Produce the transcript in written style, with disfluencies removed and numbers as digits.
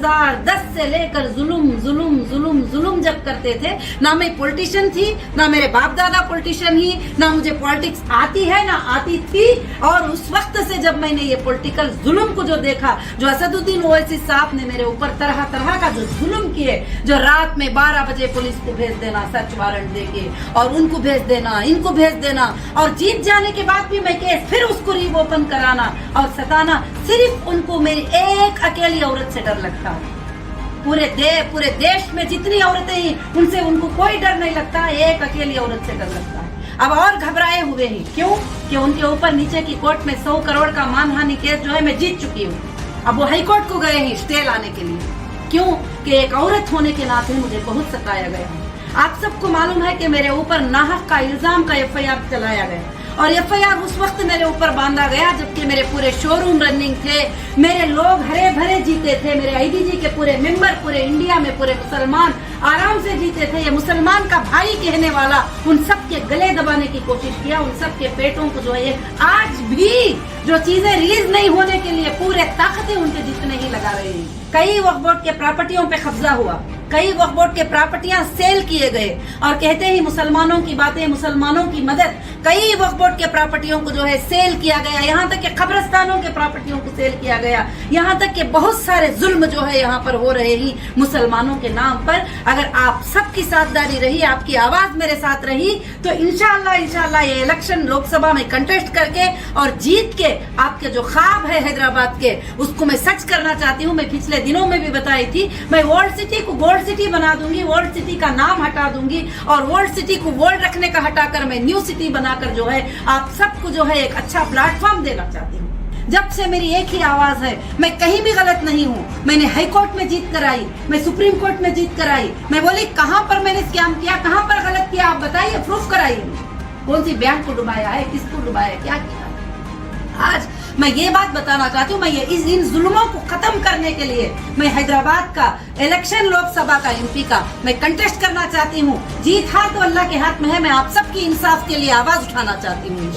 2010 से लेकर जुल्म जुल्म जुल्म जुल्म जब करते थे, ना मैं पॉलिटिशियन थी, ना मेरे बाप दादा पॉलिटिशियन ही, ना मुझे पॉलिटिक्स आती है ना आती थी। और उस वक्त से जब मैंने ये पॉलिटिकल जुल्म को जो देखा, जो असदुद्दीन ओवैसी साहब ने मेरे ऊपर तरह तरह का जो जुल्म किए, जो रात में 12 बजे पुलिस को भेज देना सर्च वारंट देके, और उनको भेज देना, इनको भेज देना, और जीत जाने के बाद भी मैं केस फिर उसको रीओपन कराना और सताना, सिर्फ उनको मेरी एक अकेली औरत से डर लगता है। पूरे देश में जितनी औरतें हैं उनसे उनको कोई डर नहीं लगता, एक अकेली औरत से डर लगता है। अब और घबराए हुए हैं, क्यों? कि उनके ऊपर नीचे की कोर्ट में 100 करोड़ का मानहानि केस जो है मैं जीत चुकी हूँ। अब वो हाई कोर्ट को गए हैं स्टे लाने के लिए, क्यों? कि एक औरत होने के नाते मुझे बहुत सताया गया है। आप सबको मालूम है कि मेरे ऊपर नाहक का इल्जाम का FIR चलाया गया, और FIR उस वक्त मेरे ऊपर बांधा गया जबकि मेरे पूरे शोरूम रनिंग थे, मेरे लोग हरे भरे जीते थे, मेरे IDG के पूरे मेंबर पूरे इंडिया में पूरे मुसलमान आराम से जीते थे। ये मुसलमान का भाई कहने वाला उन सब के गले दबाने की कोशिश किया, उन सब के पेटों को जो है आज भी जो चीजें रिलीज नहीं होने के लिए पूरे ताकतें उनके जितने ही लगा रहे हैं। कई वक्फ बोर्ड के प्रॉपर्टियों पे कब्जा हुआ, कई वक्फ बोर्ड के प्रॉपर्टियां सेल किए गए, और कहते हैं मुसलमानों की बातें, मुसलमानों की मदद। कई वक्फ बोर्ड के प्रॉपर्टियों को जो है सेल किया गया, यहाँ तक कि कब्रिस्तानों के प्रॉपर्टियों को सेल किया गया, यहाँ तक कि बहुत सारे जुल्म जो है यहाँ पर हो रहे ही मुसलमानों के नाम पर। अगर आप सबकी साथदारी रही, आपकी आवाज मेरे साथ रही, तो इंशाअल्लाह ये इलेक्शन लोकसभा में कंटेस्ट करके और जीत के आपके जो ख्वाब है हैदराबाद के, उसको मैं सच करना चाहती हूँ। मैं पिछले दिनों में भी बताई थी, मैं वर्ल्ड सिटी को गोल्ड सिटी बना दूंगी, वर्ल्ड सिटी का नाम हटा दूंगी, और वर्ल्ड सिटी को वर्ल्ड रखने का हटाकर मैं न्यू सिटी बनाकर जो है आप सबको जो है एक अच्छा प्लेटफॉर्म देना चाहती हूँ। जब से मेरी एक ही आवाज है, मैं कहीं भी गलत नहीं हूँ। मैंने हाई कोर्ट में जीत कर आई, मैं सुप्रीम कोर्ट में जीत कर आई, मैं बोली कहाँ पर मैंने स्कैम किया, कहाँ पर गलत किया, आप बताइए, प्रूफ कराइए। कौन सी बैंक को डुबाया है, किसको डुबाया, क्या किया। आज मैं ये बात बताना चाहती हूँ, मैं ये इन जुल्मों को खत्म करने के लिए मैं हैदराबाद का इलेक्शन लोकसभा का MP का मैं कंटेस्ट करना चाहती हूँ। जीत हार तो अल्लाह के हाथ में है। मैं आप सबकी इंसाफ के लिए आवाज उठाना चाहती हूँ।